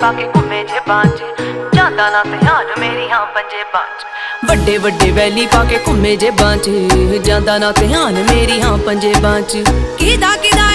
पाके घूमे जेबां च, जांदा ना ध्यान मेरी हाँ पंजेबां च। वड्डे वड्डे वैली पाके घूमे जेबां च, जांदा ना ध्यान मेरी हाँ पंजेबां च। किदा किदा